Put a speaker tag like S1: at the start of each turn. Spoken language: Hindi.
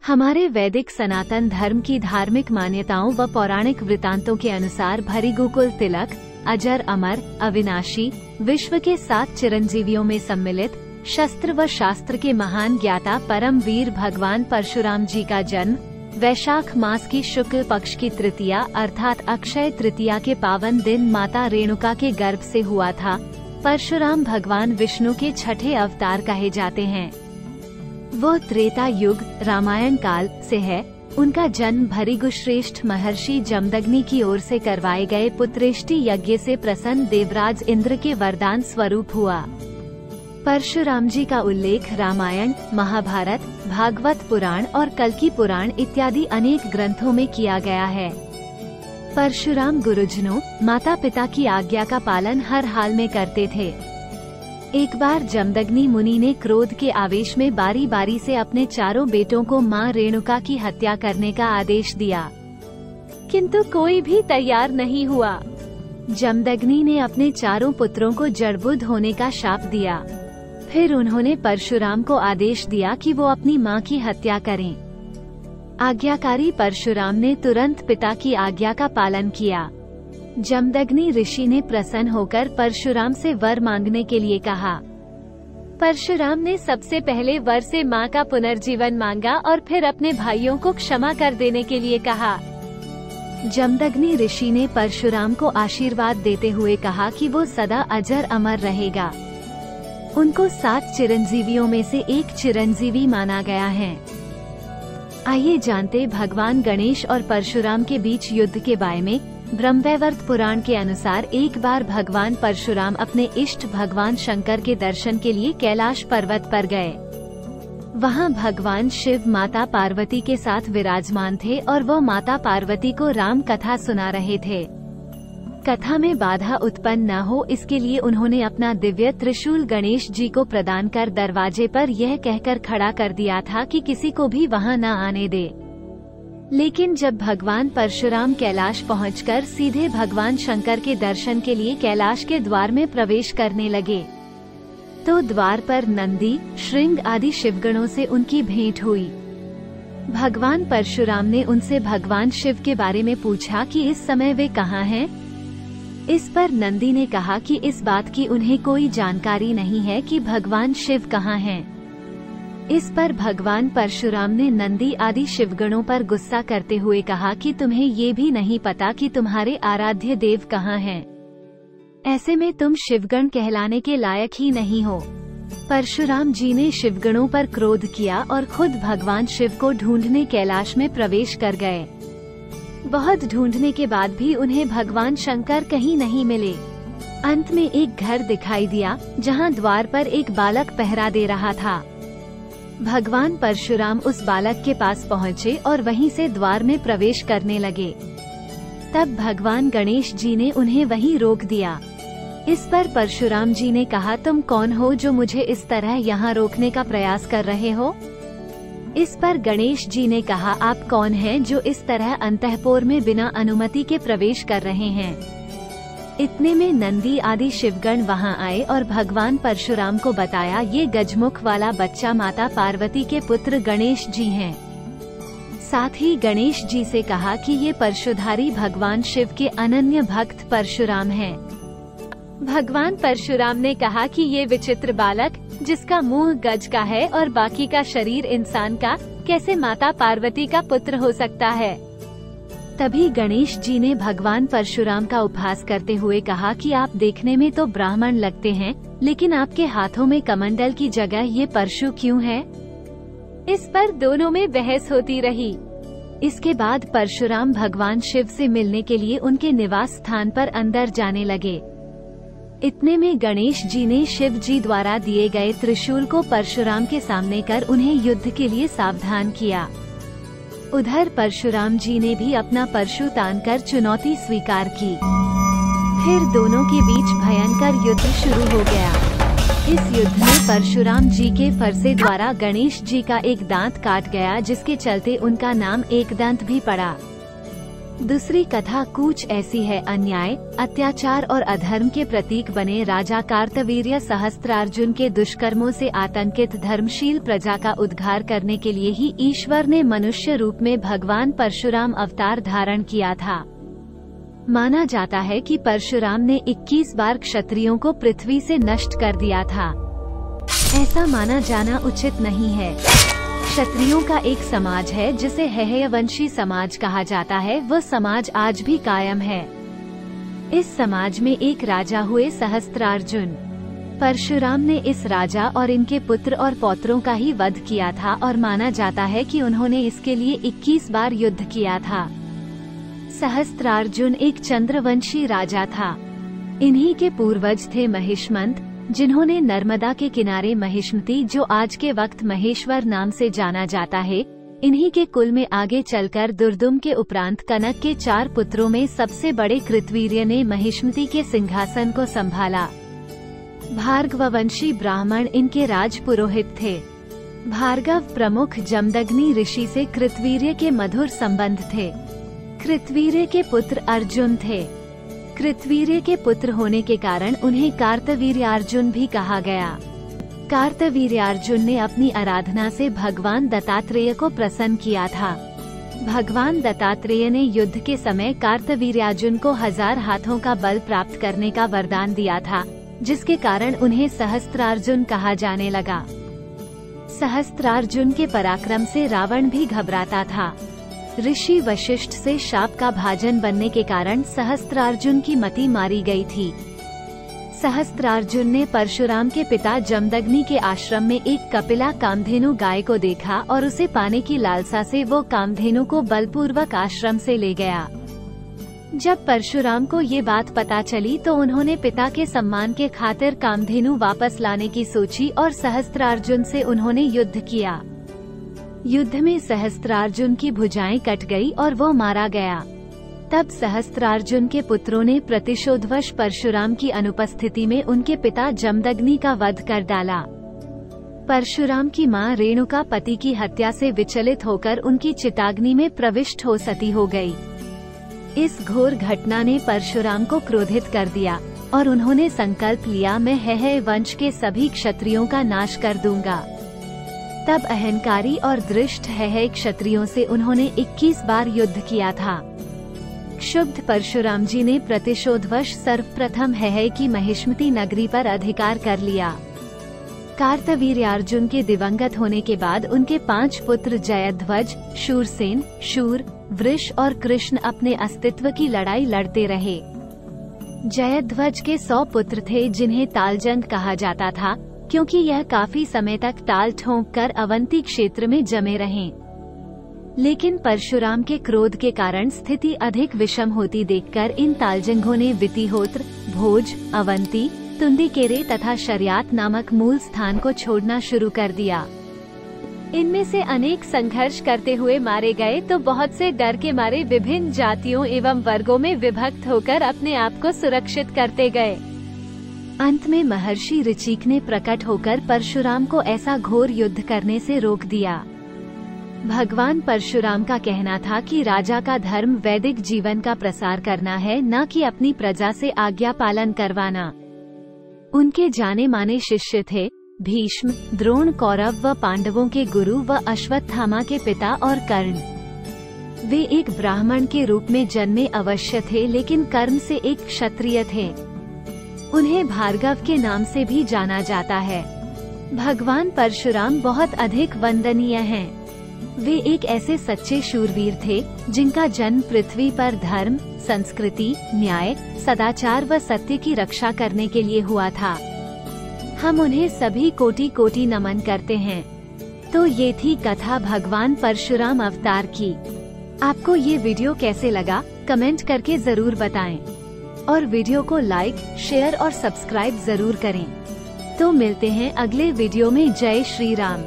S1: हमारे वैदिक सनातन धर्म की धार्मिक मान्यताओं व पौराणिक वृतांतों के अनुसार भृगुकुल तिलक अजर अमर अविनाशी विश्व के 7 चिरंजीवियों में सम्मिलित शस्त्र व शास्त्र के महान ज्ञाता परम वीर भगवान परशुराम जी का जन्म वैशाख मास की शुक्ल पक्ष की तृतीया अर्थात अक्षय तृतीया के पावन दिन माता रेणुका के गर्भ से हुआ था। परशुराम भगवान विष्णु के छठे अवतार कहे जाते हैं। वो त्रेता युग रामायण काल से है। उनका जन्म भृगुश्रेष्ठ महर्षि जमदग्नि की ओर से करवाए गए पुत्रेष्टि यज्ञ से प्रसन्न देवराज इंद्र के वरदान स्वरूप हुआ। परशुराम जी का उल्लेख रामायण, महाभारत, भागवत पुराण और कल्कि पुराण इत्यादि अनेक ग्रंथों में किया गया है। परशुराम गुरुजनों माता पिता की आज्ञा का पालन हर हाल में करते थे। एक बार जमदग्नि मुनि ने क्रोध के आवेश में बारी बारी से अपने चारों बेटों को मां रेणुका की हत्या करने का आदेश दिया, किंतु कोई भी तैयार नहीं हुआ। जमदग्नि ने अपने चारों पुत्रों को जड़बुद्ध होने का शाप दिया। फिर उन्होंने परशुराम को आदेश दिया कि वो अपनी मां की हत्या करें। आज्ञाकारी परशुराम ने तुरंत पिता की आज्ञा का पालन किया। जमदग्नि ऋषि ने प्रसन्न होकर परशुराम से वर मांगने के लिए कहा। परशुराम ने सबसे पहले वर से मां का पुनर्जीवन मांगा और फिर अपने भाइयों को क्षमा कर देने के लिए कहा। जमदग्नि ऋषि ने परशुराम को आशीर्वाद देते हुए कहा कि वो सदा अजर अमर रहेगा। उनको 7 चिरंजीवियों में से एक चिरंजीवी माना गया है। आइए जानते भगवान गणेश और परशुराम के बीच युद्ध के बारे में। ब्रह्मवैवर्त पुराण के अनुसार एक बार भगवान परशुराम अपने इष्ट भगवान शंकर के दर्शन के लिए कैलाश पर्वत पर गए। वहां भगवान शिव माता पार्वती के साथ विराजमान थे और वो माता पार्वती को राम कथा सुना रहे थे। कथा में बाधा उत्पन्न न हो इसके लिए उन्होंने अपना दिव्य त्रिशूल गणेश जी को प्रदान कर दरवाजे पर यह कहकर खड़ा कर दिया था कि किसी को भी वहां न आने दे। लेकिन जब भगवान परशुराम कैलाश पहुंचकर सीधे भगवान शंकर के दर्शन के लिए कैलाश के द्वार में प्रवेश करने लगे, तो द्वार पर नंदी, श्रृंग आदि शिवगणों से उनकी भेंट हुई। भगवान परशुराम ने उनसे भगवान शिव के बारे में पूछा कि इस समय वे कहाँ हैं। इस पर नंदी ने कहा कि इस बात की उन्हें कोई जानकारी नहीं है कि भगवान शिव कहाँ हैं। इस पर भगवान परशुराम ने नंदी आदि शिवगणों पर गुस्सा करते हुए कहा कि तुम्हें ये भी नहीं पता कि तुम्हारे आराध्य देव कहाँ हैं। ऐसे में तुम शिवगण कहलाने के लायक ही नहीं हो। परशुराम जी ने शिवगणों पर क्रोध किया और खुद भगवान शिव को ढूंढने कैलाश में प्रवेश कर गए। बहुत ढूंढने के बाद भी उन्हें भगवान शंकर कहीं नहीं मिले। अंत में एक घर दिखाई दिया जहां द्वार पर एक बालक पहरा दे रहा था। भगवान परशुराम उस बालक के पास पहुँचे और वहीं से द्वार में प्रवेश करने लगे। तब भगवान गणेश जी ने उन्हें वहीं रोक दिया। इस पर परशुराम जी ने कहा, तुम कौन हो जो मुझे इस तरह यहाँ रोकने का प्रयास कर रहे हो। इस पर गणेश जी ने कहा, आप कौन हैं जो इस तरह अंतःपुर में बिना अनुमति के प्रवेश कर रहे हैं। इतने में नंदी आदि शिवगण वहां आए और भगवान परशुराम को बताया, ये गजमुख वाला बच्चा माता पार्वती के पुत्र गणेश जी हैं। साथ ही गणेश जी से कहा कि ये परशुधारी भगवान शिव के अनन्य भक्त परशुराम हैं। भगवान परशुराम ने कहा कि ये विचित्र बालक, जिसका मुंह गज का है और बाकी का शरीर इंसान का, कैसे माता पार्वती का पुत्र हो सकता है। तभी गणेश जी ने भगवान परशुराम का उपहास करते हुए कहा कि आप देखने में तो ब्राह्मण लगते हैं, लेकिन आपके हाथों में कमंडल की जगह ये परशु क्यों है। इस पर दोनों में बहस होती रही। इसके बाद परशुराम भगवान शिव से मिलने के लिए उनके निवास स्थान पर अंदर जाने लगे। इतने में गणेश जी ने शिव जी द्वारा दिए गए त्रिशूल को परशुराम के सामने कर उन्हें युद्ध के लिए सावधान किया। उधर परशुराम जी ने भी अपना परशु तान कर चुनौती स्वीकार की। फिर दोनों के बीच भयंकर युद्ध शुरू हो गया। इस युद्ध में परशुराम जी के फरसे द्वारा गणेश जी का एक दांत काट गया, जिसके चलते उनका नाम एकदंत भी पड़ा। दूसरी कथा कुछ ऐसी है। अन्याय, अत्याचार और अधर्म के प्रतीक बने राजा कार्तवीर्य सहस्त्रार्जुन के दुष्कर्मों से आतंकित धर्मशील प्रजा का उद्धार करने के लिए ही ईश्वर ने मनुष्य रूप में भगवान परशुराम अवतार धारण किया था। माना जाता है कि परशुराम ने 21 बार क्षत्रियों को पृथ्वी से नष्ट कर दिया था। ऐसा माना जाना उचित नहीं है। क्षत्रियों का एक समाज है जिसे हेहयवंशी समाज कहा जाता है। वह समाज आज भी कायम है। इस समाज में एक राजा हुए सहस्त्रार्जुन। परशुराम ने इस राजा और इनके पुत्र और पौत्रों का ही वध किया था और माना जाता है कि उन्होंने इसके लिए 21 बार युद्ध किया था। सहस्त्रार्जुन एक चंद्रवंशी राजा था। इन्हीं के पूर्वज थे महिष्मंत, जिन्होंने नर्मदा के किनारे महिष्मती, जो आज के वक्त महेश्वर नाम से जाना जाता है, इन्हीं के कुल में आगे चलकर दुर्दुम के उपरांत कनक के 4 पुत्रों में सबसे बड़े कृतवीर्य ने महिष्मती के सिंहासन को संभाला। भार्गववंशी ब्राह्मण इनके राज पुरोहित थे। भार्गव प्रमुख जमदग्नि ऋषि से कृतवीर्य के मधुर संबंध थे। कृतवीर्य के पुत्र अर्जुन थे। कृतवीर्य के पुत्र होने के कारण उन्हें कार्तवीर्यार्जुन भी कहा गया। कार्तवीर्यार्जुन ने अपनी आराधना से भगवान दत्तात्रेय को प्रसन्न किया था। भगवान दत्तात्रेय ने युद्ध के समय कार्तवीर्यार्जुन को 1000 हाथों का बल प्राप्त करने का वरदान दिया था, जिसके कारण उन्हें सहस्त्रार्जुन कहा जाने लगा। सहस्त्रार्जुन के पराक्रम से रावण भी घबराता था। ऋषि वशिष्ठ से शाप का भाजन बनने के कारण सहस्त्रार्जुन की मति मारी गई थी। सहस्त्रार्जुन ने परशुराम के पिता जमदग्नि के आश्रम में एक कपिला कामधेनु गाय को देखा और उसे पाने की लालसा से वो कामधेनु को बलपूर्वक आश्रम से ले गया। जब परशुराम को ये बात पता चली तो उन्होंने पिता के सम्मान के खातिर कामधेनु वापस लाने की सोची और सहस्त्रार्जुन से उन्होंने युद्ध किया। युद्ध में सहस्त्रार्जुन की भुजाएं कट गई और वो मारा गया। तब सहस्त्रार्जुन के पुत्रों ने प्रतिशोधवश परशुराम की अनुपस्थिति में उनके पिता जमदग्नि का वध कर डाला। परशुराम की मां रेणुका पति की हत्या से विचलित होकर उनकी चिताग्नि में प्रविष्ट हो सती हो गई। इस घोर घटना ने परशुराम को क्रोधित कर दिया और उन्होंने संकल्प लिया, मैं हेहय वंश के सभी क्षत्रियों का नाश कर दूंगा। तब अहंकारी और दृष्ट हेहय क्षत्रियों से उन्होंने 21 बार युद्ध किया था। क्षुब्ध परशुराम जी ने प्रतिशोधवश सर्वप्रथम हेहय की महिष्मती नगरी पर अधिकार कर लिया। कार्तवीर्यार्जुन के दिवंगत होने के बाद उनके 5 पुत्र जयध्वज, शूरसेन, शूर, वृष और कृष्ण अपने अस्तित्व की लड़ाई लड़ते रहे। जयध्वज के 100 पुत्र थे जिन्हें तालजंग कहा जाता था, क्योंकि यह काफी समय तक ताल ठोंक कर अवंती क्षेत्र में जमे रहे। लेकिन परशुराम के क्रोध के कारण स्थिति अधिक विषम होती देखकर इन तालजंगों ने वितिहोत्र, भोज, अवंती, तुंदिकेरे तथा शर्यात नामक मूल स्थान को छोड़ना शुरू कर दिया। इनमें से अनेक संघर्ष करते हुए मारे गए तो बहुत से डर के मारे विभिन्न जातियों एवं वर्गों में विभक्त होकर अपने आप को सुरक्षित करते गए। अंत में महर्षि ऋचिक ने प्रकट होकर परशुराम को ऐसा घोर युद्ध करने से रोक दिया। भगवान परशुराम का कहना था कि राजा का धर्म वैदिक जीवन का प्रसार करना है, न कि अपनी प्रजा से आज्ञा पालन करवाना। उनके जाने माने शिष्य थे भीष्म, द्रोण, कौरव व पांडवों के गुरु व अश्वत्थामा के पिता और कर्ण। वे एक ब्राह्मण के रूप में जन्मे अवश्य थे, लेकिन कर्म से एक क्षत्रिय थे। उन्हें भार्गव के नाम से भी जाना जाता है। भगवान परशुराम बहुत अधिक वंदनीय हैं। वे एक ऐसे सच्चे शूरवीर थे जिनका जन्म पृथ्वी पर धर्म, संस्कृति, न्याय, सदाचार व सत्य की रक्षा करने के लिए हुआ था। हम उन्हें सभी कोटि कोटि नमन करते हैं। तो ये थी कथा भगवान परशुराम अवतार की। आपको ये वीडियो कैसे लगा कमेंट करके जरूर बताएं और वीडियो को लाइक, शेयर और सब्सक्राइब जरूर करें। तो मिलते हैं अगले वीडियो में। जय श्री राम।